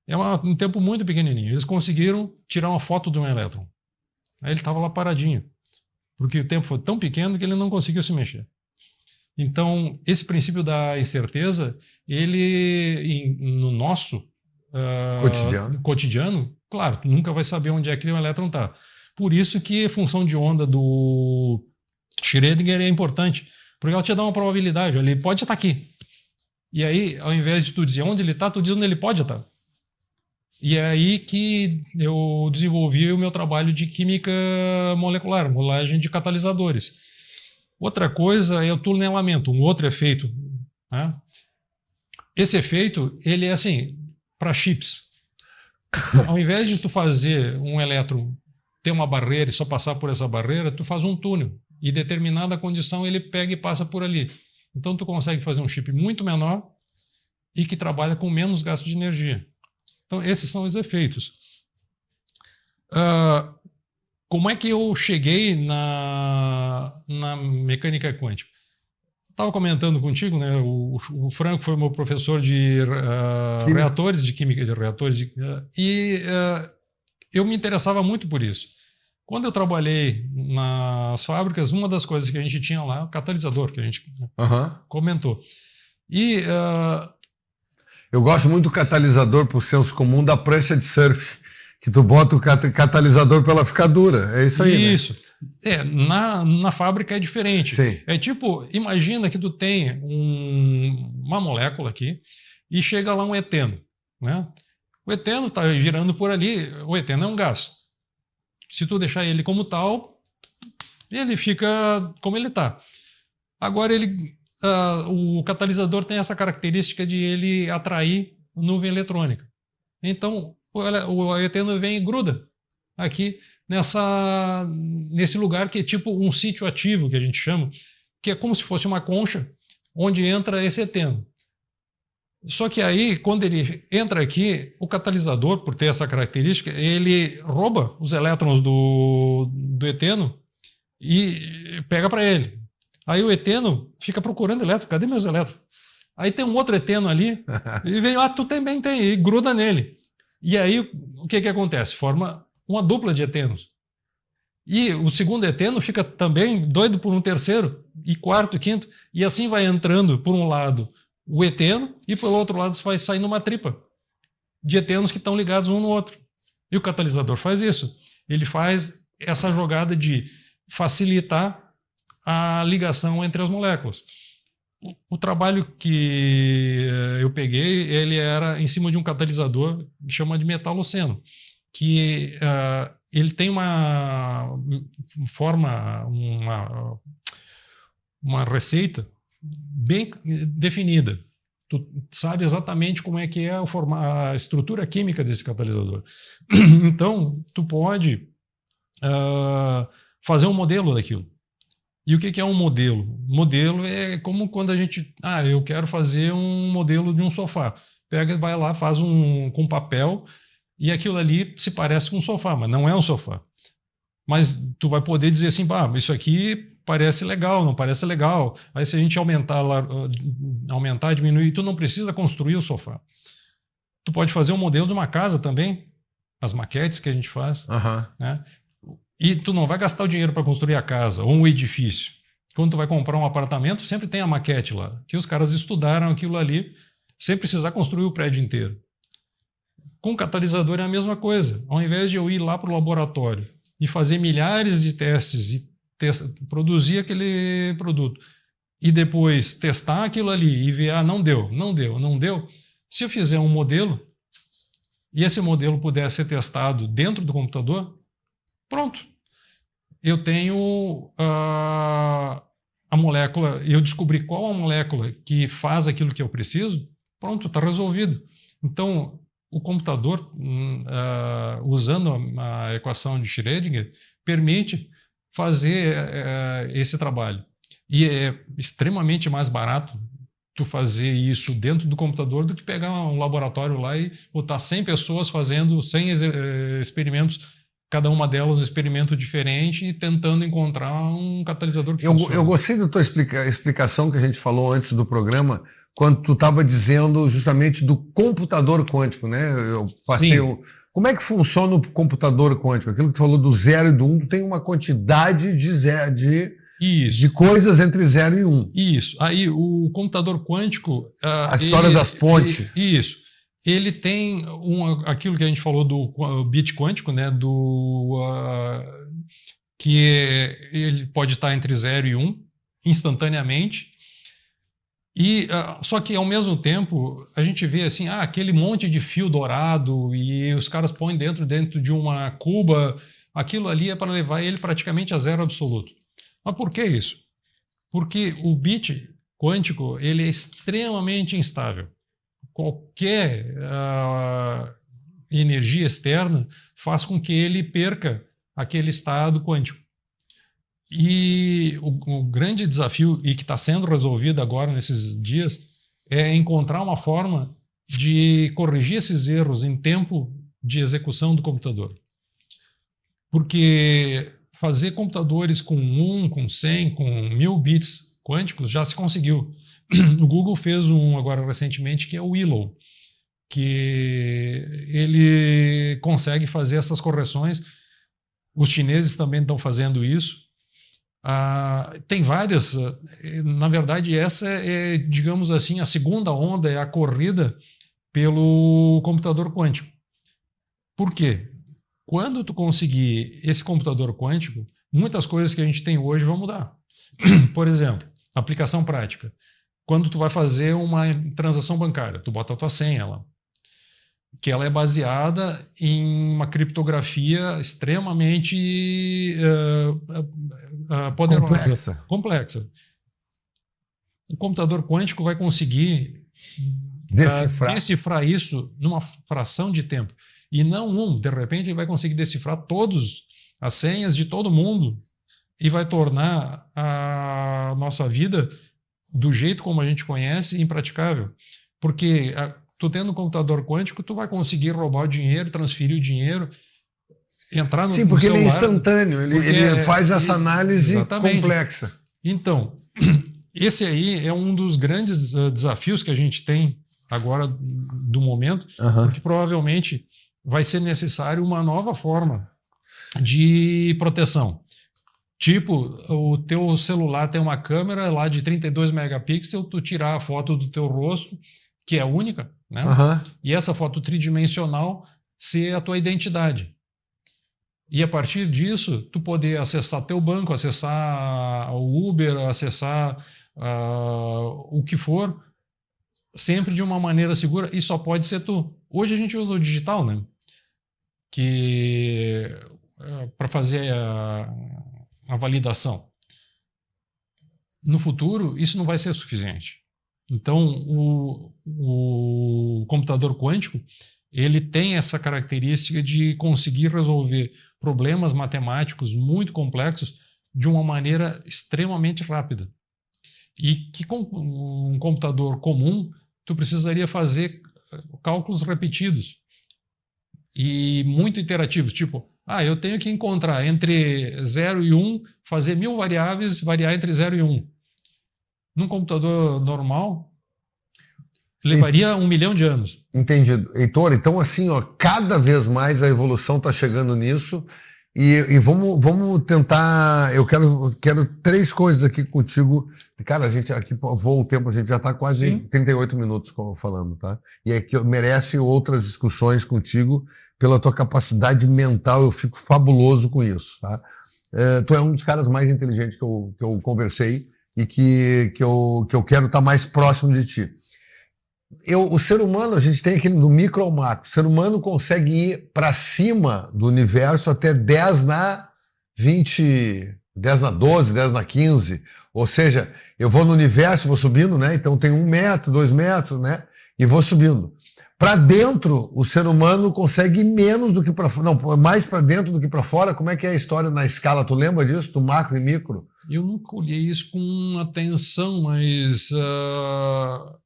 É um tempo muito pequenininho. Eles conseguiram tirar uma foto de um elétron. Aí ele estava lá paradinho, porque o tempo foi tão pequeno que ele não conseguiu se mexer. Então, esse princípio da incerteza, ele, no nosso cotidiano, claro, tu nunca vai saber onde é que o elétron está. Por isso que a função de onda do Schrödinger é importante, porque ela te dá uma probabilidade, ele pode estar aqui. E aí, ao invés de tu dizer onde ele está, tu diz onde ele pode estar. E é aí que eu desenvolvi o meu trabalho de química molecular, modelagem de catalisadores. Outra coisa é o tunelamento, um outro efeito. Né? Esse efeito, ele é assim, para chips. Ao invés de tu fazer um elétron ter uma barreira e só passar por essa barreira, tu faz um túnel. E determinada condição ele pega e passa por ali. Então tu consegue fazer um chip muito menor e que trabalha com menos gasto de energia. Então esses são os efeitos. Como é que eu cheguei na mecânica quântica? Estava comentando contigo, né? O Franco foi meu professor de reatores, de química de reatores, e eu me interessava muito por isso. Quando eu trabalhei nas fábricas, uma das coisas que a gente tinha lá, o catalisador, que a gente comentou. E eu gosto muito do catalisador, por senso comum, da prancha de surf, que tu bota o catalisador para ela ficar dura. É isso aí, isso. Né? Na fábrica é diferente. Sim. É tipo, imagina que tu tem uma molécula aqui e chega lá um eteno, né? O eteno está girando por ali, o eteno é um gás. Se tu deixar ele como tal, ele fica como ele está. Agora, o catalisador tem essa característica de ele atrair nuvem eletrônica. Então, o eteno vem e gruda aqui nesse lugar que é tipo um sítio ativo, que a gente chama, que é como se fosse uma concha onde entra esse eteno. Só que aí, quando ele entra aqui, o catalisador, por ter essa característica, ele rouba os elétrons do eteno e pega para ele. Aí o eteno fica procurando elétron. Cadê meus elétrons? Aí tem um outro eteno ali, e vem, tu também tem, e gruda nele. E aí, o que acontece? Forma uma dupla de etenos. E o segundo eteno fica também doido por um terceiro, e quarto, e quinto, e assim vai entrando, por um lado, o eteno, e pelo outro lado vai saindo uma tripa de etenos que estão ligados um no outro. E o catalisador faz isso. Ele faz essa jogada de facilitar a ligação entre as moléculas. O trabalho que eu peguei, ele era em cima de um catalisador que chama de metaloceno, que ele tem uma forma, uma receita bem definida. Tu sabe exatamente como é que é a estrutura química desse catalisador. Então, tu pode fazer um modelo daquilo. E o que é um modelo? Modelo é como quando a gente... eu quero fazer um modelo de um sofá. Pega, vai lá, faz com papel, e aquilo ali se parece com um sofá, mas não é um sofá. Mas tu vai poder dizer assim, isso aqui parece legal, não parece legal. Aí se a gente aumentar, diminuir, tu não precisa construir o sofá. Tu pode fazer um modelo de uma casa também, as maquetes que a gente faz, né? E tu não vai gastar o dinheiro para construir a casa ou um edifício. Quando tu vai comprar um apartamento, sempre tem a maquete lá, que os caras estudaram aquilo ali, sem precisar construir o prédio inteiro. Com o catalisador é a mesma coisa. Ao invés de eu ir lá para o laboratório e fazer milhares de testes e produzir aquele produto e depois testar aquilo ali e ver, não deu. Se eu fizer um modelo e esse modelo puder ser testado dentro do computador, pronto. Eu tenho a molécula, eu descobri qual a molécula que faz aquilo que eu preciso, pronto, está resolvido. Então, o computador, usando a equação de Schrödinger, permite fazer esse trabalho. E é extremamente mais barato tu fazer isso dentro do computador do que pegar um laboratório lá e botar 100 pessoas fazendo 100 experimentos, cada uma delas um experimento diferente e tentando encontrar um catalisador que funcione. Eu gostei da tua explicação que a gente falou antes do programa, quando tu estava dizendo justamente do computador quântico, né? Eu passei Como é que funciona o computador quântico? Aquilo que tu falou do 0 e do 1, tu tem uma quantidade de coisas entre 0 e 1. Isso. Aí o computador quântico... a história das pontes. Isso. Ele tem aquilo que a gente falou do bit quântico, né? Ele pode estar entre 0 e 1 instantaneamente. Só que, ao mesmo tempo, a gente vê assim, aquele monte de fio dourado e os caras põem dentro de uma cuba, aquilo ali é para levar ele praticamente a zero absoluto. Mas por que isso? Porque o bit quântico ele é extremamente instável. Qualquer energia externa faz com que ele perca aquele estado quântico. E o grande desafio, e que está sendo resolvido agora nesses dias, é encontrar uma forma de corrigir esses erros em tempo de execução do computador. Porque fazer computadores com 1, com 100, com 1000 bits quânticos já se conseguiu. O Google fez agora recentemente que é o Willow, que ele consegue fazer essas correções Os chineses também estão fazendo isso. Tem várias. Na verdade, essa é, digamos assim, a segunda onda, é a corrida pelo computador quântico. Por quê? Quando tu conseguir esse computador quântico, muitas coisas que a gente tem hoje vão mudar. Por exemplo, aplicação prática. Quando tu vai fazer uma transação bancária, tu bota a tua senha lá, que ela é baseada em uma criptografia extremamente poderosa, complexa. O computador quântico vai conseguir decifrar isso numa fração de tempo. E não de repente ele vai conseguir decifrar todas as senhas de todo mundo e vai tornar a nossa vida, do jeito como a gente conhece, impraticável. Porque tu tendo um computador quântico, tu vai conseguir roubar o dinheiro, transferir o dinheiro, entrar no celular. Sim, porque ele é instantâneo, ele faz essa análise complexa. Então, esse aí é um dos grandes desafios que a gente tem agora do momento, porque provavelmente vai ser necessário uma nova forma de proteção. Tipo, o teu celular tem uma câmera lá de 32 megapixels, tu tirar a foto do teu rosto, que é única, né? E essa foto tridimensional ser a tua identidade. E a partir disso, tu poder acessar teu banco, acessar o Uber, acessar o que for, sempre de uma maneira segura, e só pode ser tu. Hoje a gente usa o digital, né? Que para fazer a validação. No futuro, isso não vai ser suficiente. Então, o computador quântico, ele tem essa característica de conseguir resolver problemas matemáticos muito complexos de uma maneira extremamente rápida. E que com um computador comum, tu precisaria fazer cálculos repetidos e muito interativos, tipo, eu tenho que encontrar entre 0 e 1, fazer 1000 variáveis, variar entre 0 e 1. Num computador normal, levaria 1 milhão de anos. Entendido. Heitor, então assim, cada vez mais a evolução está chegando nisso e vamos tentar, eu quero 3 coisas aqui contigo. Cara, a gente aqui voa o tempo, a gente já está quase 38 minutos falando, tá? E é que merece outras discussões contigo pela tua capacidade mental, eu fico fabuloso com isso, tá? Tu é um dos caras mais inteligentes que eu conversei e que eu quero estar mais próximo de ti. O ser humano, a gente tem aquele do micro ao macro. O ser humano consegue ir para cima do universo até 10 na 20, 10 na 12, 10 na 15. Ou seja, eu vou no universo, vou subindo, né? Então tem 1 metro, 2 metros, né? E vou subindo. Para dentro, o ser humano consegue menos do que para fora. Não, mais para dentro do que para fora. Como é que é a história na escala? Tu lembra disso, do macro e micro? Eu nunca olhei isso com atenção, mas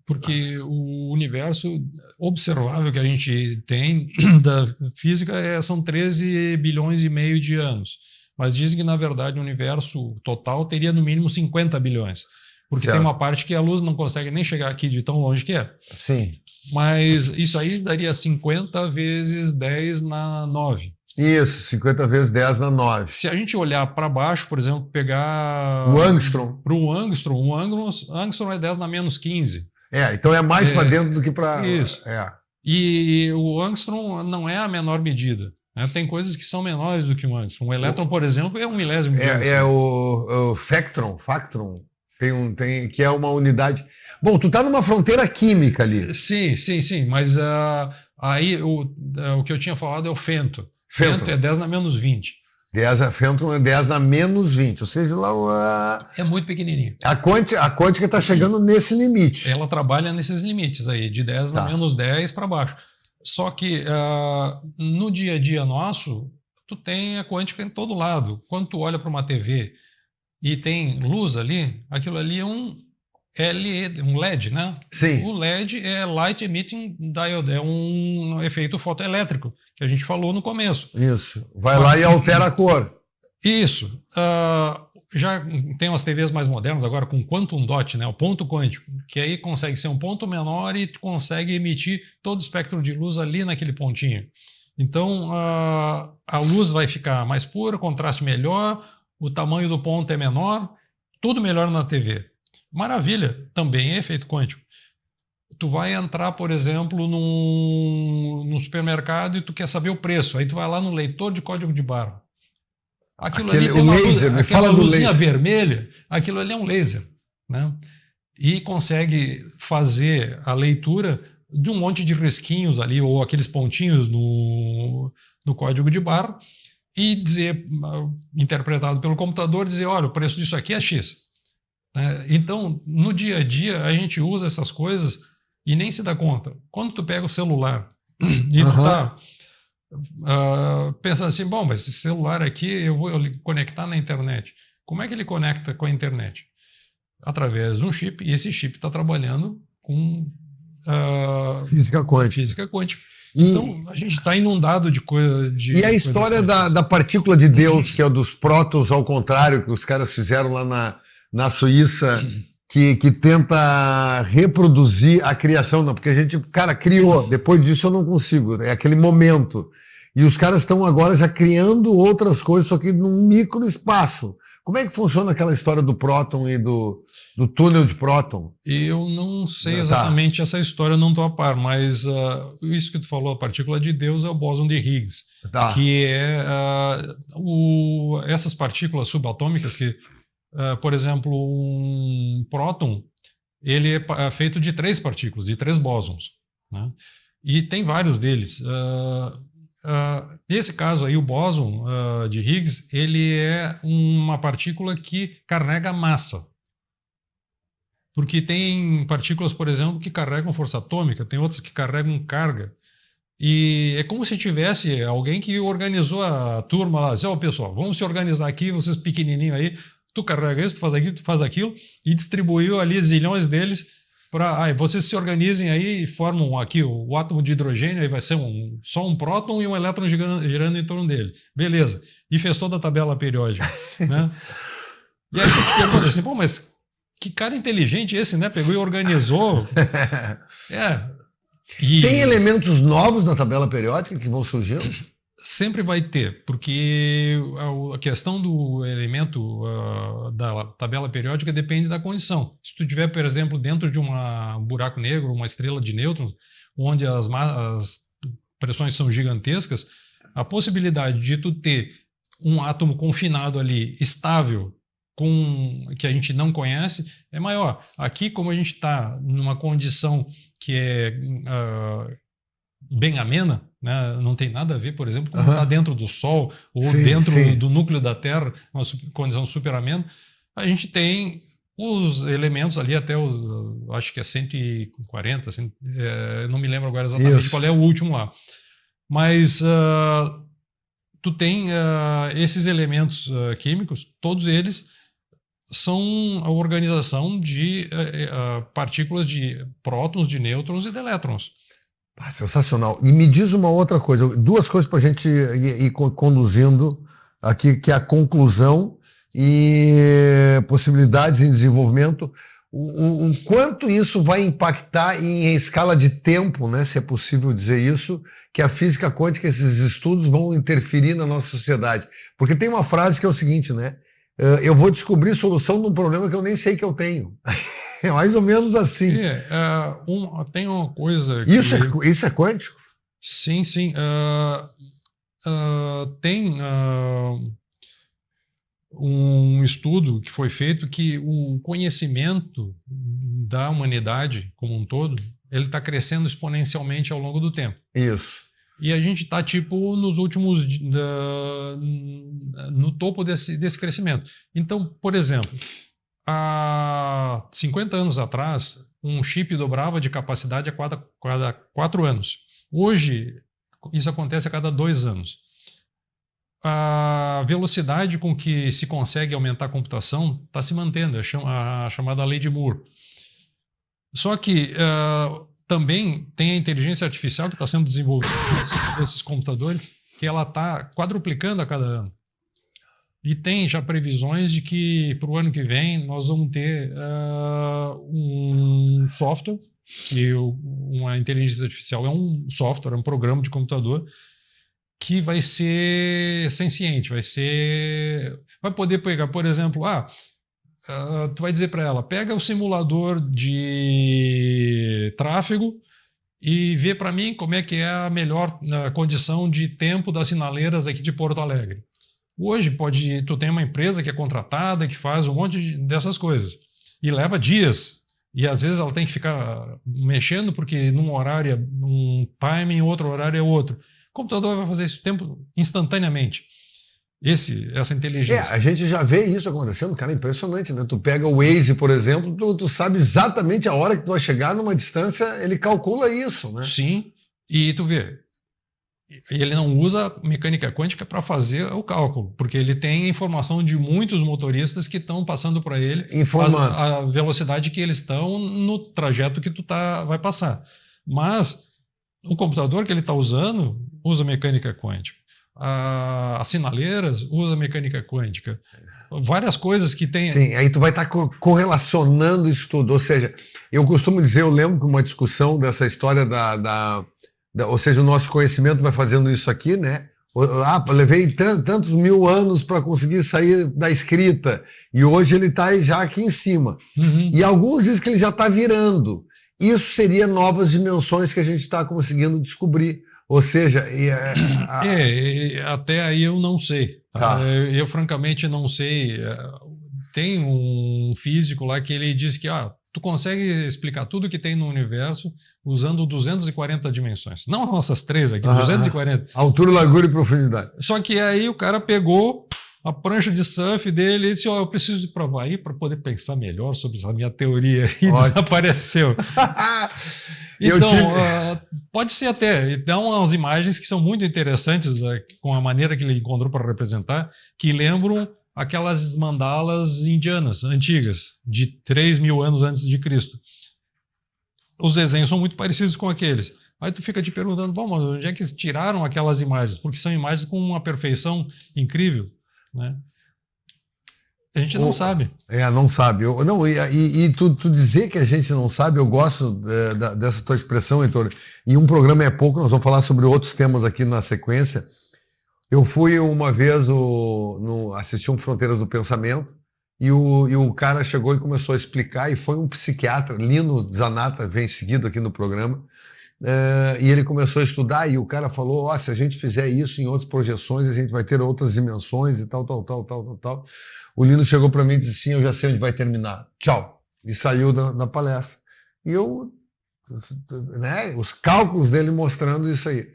porque o universo observável que a gente tem da física são 13 bilhões e meio de anos. Mas dizem que, na verdade, o universo total teria no mínimo 50 bilhões. Porque tem uma parte que a luz não consegue nem chegar aqui de tão longe que é. Sim. Mas isso aí daria 50 vezes 10 na 9. Isso, 50 vezes 10 na 9. Se a gente olhar para baixo, por exemplo, pegar o angstrom. Para o angstrom é 10 na menos 15. Então é mais para dentro do que para... Isso. E o angstrom não é a menor medida. Né? Tem coisas que são menores do que um angstrom. O elétron, por exemplo, é 1 milésimo de angstrom. É o factron. Tem, que é uma unidade... Bom, tu tá numa fronteira química ali. Sim. Mas aí o que eu tinha falado é o femto. Femto é 10 na menos 20. Femtron é 10 na menos 20. Ou seja, lá... É muito pequenininho. A quântica está chegando nesse limite. Ela trabalha nesses limites aí, de 10 na menos 10 para baixo. Só que no dia a dia nosso, tu tem a quântica em todo lado. Quando tu olha para uma TV e tem luz ali, aquilo ali é um LED, né? Sim. O LED é Light Emitting Diode, é um efeito fotoelétrico, que a gente falou no começo. Isso. Vai lá e altera a cor. Isso. Já tem umas TVs mais modernas agora com Quantum Dot, né? O ponto quântico, que aí consegue ser um ponto menor e tu consegue emitir todo o espectro de luz ali naquele pontinho. Então, a luz vai ficar mais pura, contraste melhor, o tamanho do ponto é menor, tudo melhor na TV. Maravilha, também é efeito quântico. Tu vai entrar, por exemplo, num supermercado e tu quer saber o preço. Aí tu vai lá no leitor de código de barra. Aquilo ali tem o laser, me fala do luzinha laser. vermelha, aquilo ali é um laser, né? E consegue fazer a leitura de um monte de risquinhos ali, ou aqueles pontinhos no código de barra, e dizer, interpretado pelo computador, dizer, olha, o preço disso aqui é X. Então, no dia a dia, a gente usa essas coisas e nem se dá conta. Quando tu pega o celular e tu tá pensando assim, bom, mas esse celular aqui eu vou conectar na internet. Como é que ele conecta com a internet? Através de um chip, e esse chip está trabalhando com física quântica. Física quântica. Então, a gente está inundado de coisa. E a história da partícula de Deus, que é dos prótons ao contrário, que os caras fizeram lá na Suíça, que tenta reproduzir a criação, não, porque a gente, cara, criou, depois disso eu não consigo, é aquele momento. E os caras estão agora já criando outras coisas, só que num microespaço. Como é que funciona aquela história do próton e do túnel de próton? Eu não sei exatamente essa história, eu não estou a par, mas isso que tu falou, a partícula de Deus é o bóson de Higgs, que é essas partículas subatômicas que, por exemplo, um próton, ele é feito de 3 partículas, de 3 bósons, né? E tem vários deles. Nesse caso aí, o bóson de Higgs, ele é uma partícula que carrega massa. Porque tem partículas, por exemplo, que carregam força atômica, tem outras que carregam carga. E é como se tivesse alguém que organizou a turma lá, assim, pessoal, vamos se organizar aqui, vocês pequenininhos aí, tu carrega isso, tu faz aquilo, e distribuiu ali zilhões deles para vocês se organizem aí e formam aqui o átomo de hidrogênio, aí vai ser só um próton e um elétron girando em torno dele. Beleza. E fez toda a tabela periódica. Né? E aí tu pergunta assim, pô, mas que cara inteligente esse, né? Pegou e organizou. Tem elementos novos na tabela periódica que vão surgindo? Sempre vai ter, porque a questão do elemento da tabela periódica depende da condição. Se tu tiver, por exemplo, dentro de um buraco negro, uma estrela de nêutrons, onde as pressões são gigantescas, a possibilidade de tu ter um átomo confinado ali, estável, que a gente não conhece, é maior. Aqui, como a gente está numa condição que é bem amena, né? Não tem nada a ver, por exemplo, com estar dentro do Sol ou dentro do núcleo da Terra, uma condição super amena, a gente tem os elementos ali até acho que é 140, não me lembro agora exatamente qual é o último lá. Mas tu tem esses elementos químicos, todos eles são a organização de partículas de prótons, de nêutrons e de elétrons. Sensacional. E me diz uma outra coisa, 2 coisas para a gente ir conduzindo aqui, que é a conclusão e possibilidades em desenvolvimento. O quanto isso vai impactar em escala de tempo, né, se é possível dizer isso, que a física quântica, esses estudos vão interferir na nossa sociedade. Porque tem uma frase que é o seguinte, né? Eu vou descobrir solução de um problema que eu nem sei que eu tenho. É mais ou menos assim. Tem uma coisa... Isso é quântico? Sim. Tem um estudo que foi feito que o conhecimento da humanidade como um todo, ele está crescendo exponencialmente ao longo do tempo. Isso. E a gente está, nos últimos... no topo desse crescimento. Então, por exemplo... Há 50 anos atrás, um chip dobrava de capacidade a cada 4 anos. Hoje, isso acontece a cada 2 anos. A velocidade com que se consegue aumentar a computação está se mantendo, a chamada lei de Moore. Só que também tem a inteligência artificial que está sendo desenvolvida nesses computadores, que ela está quadruplicando a cada ano. E tem já previsões de que para o ano que vem nós vamos ter um software, que uma inteligência artificial é um software, é um programa de computador, que vai ser senciente, vai poder pegar, por exemplo, tu vai dizer para ela, pega o simulador de tráfego e vê para mim como é que é a melhor condição de tempo das sinaleiras aqui de Porto Alegre. Hoje tu tem uma empresa que é contratada, que faz um monte dessas coisas e leva dias. E às vezes ela tem que ficar mexendo porque num horário é um timing, outro horário é outro. O computador vai fazer esse tempo instantaneamente. Essa inteligência. A gente já vê isso acontecendo, cara, é impressionante, né? Tu pega o Waze, por exemplo, tu sabe exatamente a hora que tu vai chegar numa distância, ele calcula isso, né? Sim, e tu vê, ele não usa mecânica quântica para fazer o cálculo, porque ele tem informação de muitos motoristas que estão passando para ele a velocidade que eles estão no trajeto que tu vai passar. Mas o computador que ele está usando usa mecânica quântica. As sinaleiras usa mecânica quântica. Várias coisas que tem. Sim, aí tu vai estar correlacionando isso tudo. Ou seja, eu costumo dizer, eu lembro que uma discussão dessa história ou seja, o nosso conhecimento vai fazendo isso aqui, né? Levei tantos mil anos para conseguir sair da escrita e hoje ele está já aqui em cima. Uhum. E alguns dizem que ele já está virando. Isso seria novas dimensões que a gente está conseguindo descobrir. Ou seja, até aí eu não sei. Tá. Eu francamente não sei. Tem um físico lá que ele diz que tu consegue explicar tudo que tem no universo usando 240 dimensões. Não nossas três aqui, 240. Altura, largura e profundidade. Só que aí o cara pegou a prancha de surf dele e disse, eu preciso de provar aí para poder pensar melhor sobre essa minha teoria. E desapareceu. Então, pode ser até. Então, umas imagens que são muito interessantes com a maneira que ele encontrou para representar, que lembram aquelas mandalas indianas antigas, de 3.000 anos antes de Cristo. Os desenhos são muito parecidos com aqueles. Aí tu fica te perguntando, bom, mas onde é que eles tiraram aquelas imagens? Porque são imagens com uma perfeição incrível, né? A gente não sabe. Não sabe. Tu dizer que a gente não sabe, eu gosto dessa tua expressão, Heitor. E um programa é pouco, nós vamos falar sobre outros temas aqui na sequência. Eu fui uma vez assisti um Fronteiras do Pensamento e o cara chegou e começou a explicar, e foi um psiquiatra, Lino Zanata, vem seguido aqui no programa, e ele começou a estudar e o cara falou, se a gente fizer isso em outras projeções, a gente vai ter outras dimensões e tal. O Lino chegou para mim e disse assim, eu já sei onde vai terminar, tchau, e saiu da palestra. E os cálculos dele mostrando isso aí.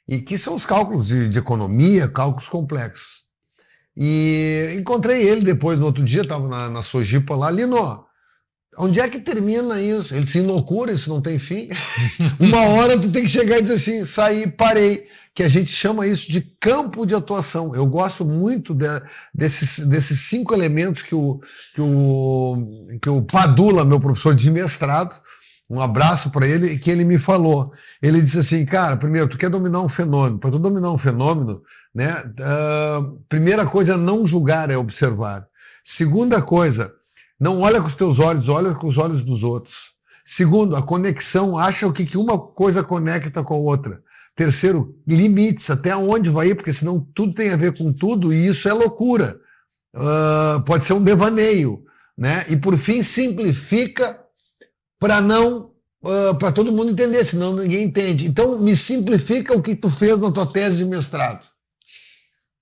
E que são os cálculos de economia, cálculos complexos. E encontrei ele depois, no outro dia, estava na Sojipa lá, Lino, onde é que termina isso? Ele disse, loucura, isso não tem fim. Uma hora tu tem que chegar e dizer assim, saí, parei. Que a gente chama isso de campo de atuação. Eu gosto muito desses 5 elementos que o Padula, meu professor de mestrado, um abraço para ele, que ele me falou. Ele disse assim, cara, primeiro, tu quer dominar um fenômeno. Para tu dominar um fenômeno, né, primeira coisa é não julgar, é observar. Segunda coisa, não olha com os teus olhos, olha com os olhos dos outros. Segundo, a conexão, acha o que uma coisa conecta com a outra. Terceiro, limites, até onde vai ir, porque senão tudo tem a ver com tudo e isso é loucura. Pode ser um devaneio, né? E por fim, simplifica para todo mundo entender, senão ninguém entende. Então, me simplifica o que tu fez na tua tese de mestrado.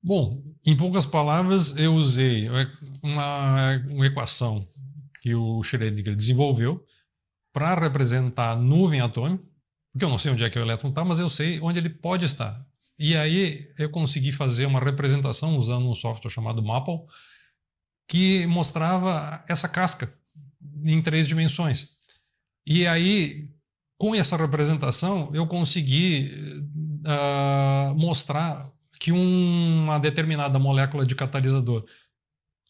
Bom, em poucas palavras, eu usei uma equação que o Schrödinger desenvolveu para representar a nuvem atômica, porque eu não sei onde é que o elétron está, mas eu sei onde ele pode estar. E aí eu consegui fazer uma representação usando um software chamado Maple, que mostrava essa casca em 3 dimensões. E aí, com essa representação, eu consegui mostrar que uma determinada molécula de catalisador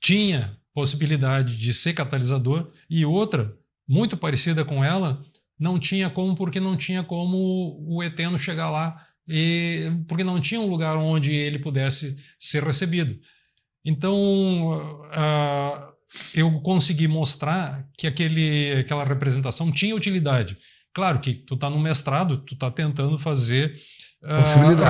tinha possibilidade de ser catalisador e outra, muito parecida com ela, não tinha como, porque não tinha como o eteno chegar lá, porque não tinha um lugar onde ele pudesse ser recebido. Então, eu consegui mostrar que aquela representação tinha utilidade. Claro que tu está no mestrado, tu está tentando fazer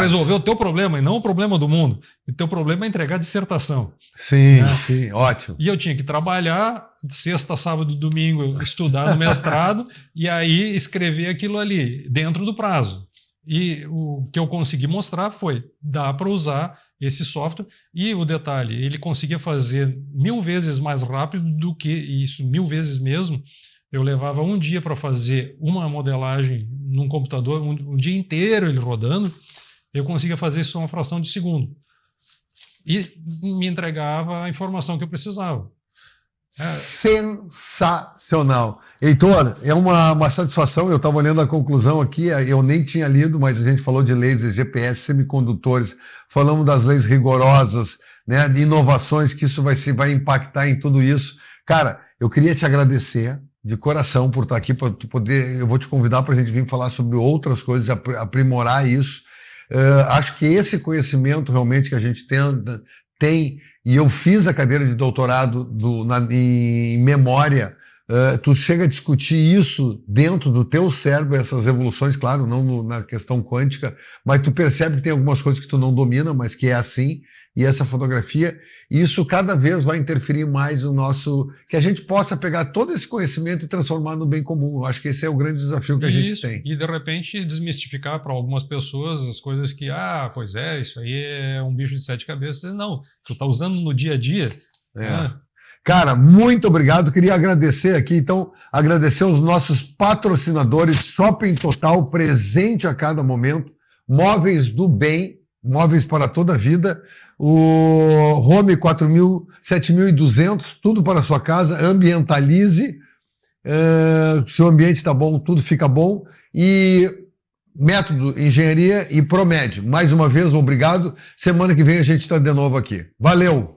resolver o teu problema e não o problema do mundo. O teu problema é entregar dissertação. Sim, sim, ótimo. E eu tinha que trabalhar sexta, sábado, domingo, estudar no mestrado e aí escrever aquilo ali dentro do prazo. E o que eu consegui mostrar foi, dá para usar esse software, e o detalhe, ele conseguia fazer 1000 vezes mais rápido do que isso, 1000 vezes mesmo. Eu levava um dia para fazer uma modelagem num computador, um dia inteiro ele rodando, eu conseguia fazer isso em uma fração de segundo. E me entregava a informação que eu precisava. Sensacional. Heitor, é uma satisfação. Eu estava olhando a conclusão aqui, eu nem tinha lido, mas a gente falou de leis de GPS, semicondutores, falamos das leis rigorosas, né, de inovações, que isso vai impactar em tudo isso. Cara, eu queria te agradecer de coração por estar aqui, para poder. Eu vou te convidar para a gente vir falar sobre outras coisas, aprimorar isso. Acho que esse conhecimento realmente que a gente tem, e eu fiz a cadeira de doutorado em memória, tu chega a discutir isso dentro do teu cérebro, essas evoluções, claro, não na questão quântica, mas tu percebe que tem algumas coisas que tu não domina, mas que é assim, e essa fotografia, isso cada vez vai interferir mais no nosso... que a gente possa pegar todo esse conhecimento e transformar no bem comum. Eu acho que esse é o grande desafio que a gente tem. E de repente desmistificar para algumas pessoas as coisas que, pois é, isso aí é um bicho de 7 cabeças. Não, tu tá usando no dia a dia. Cara, muito obrigado. Queria agradecer aqui, então, agradecer os nossos patrocinadores, Shopping Total, presente a cada momento, Móveis do Bem, móveis para toda a vida, o Home 7200, tudo para a sua casa, ambientalize, seu ambiente está bom, tudo fica bom, e Método Engenharia e Promed. Mais uma vez, obrigado. Semana que vem a gente está de novo aqui. Valeu!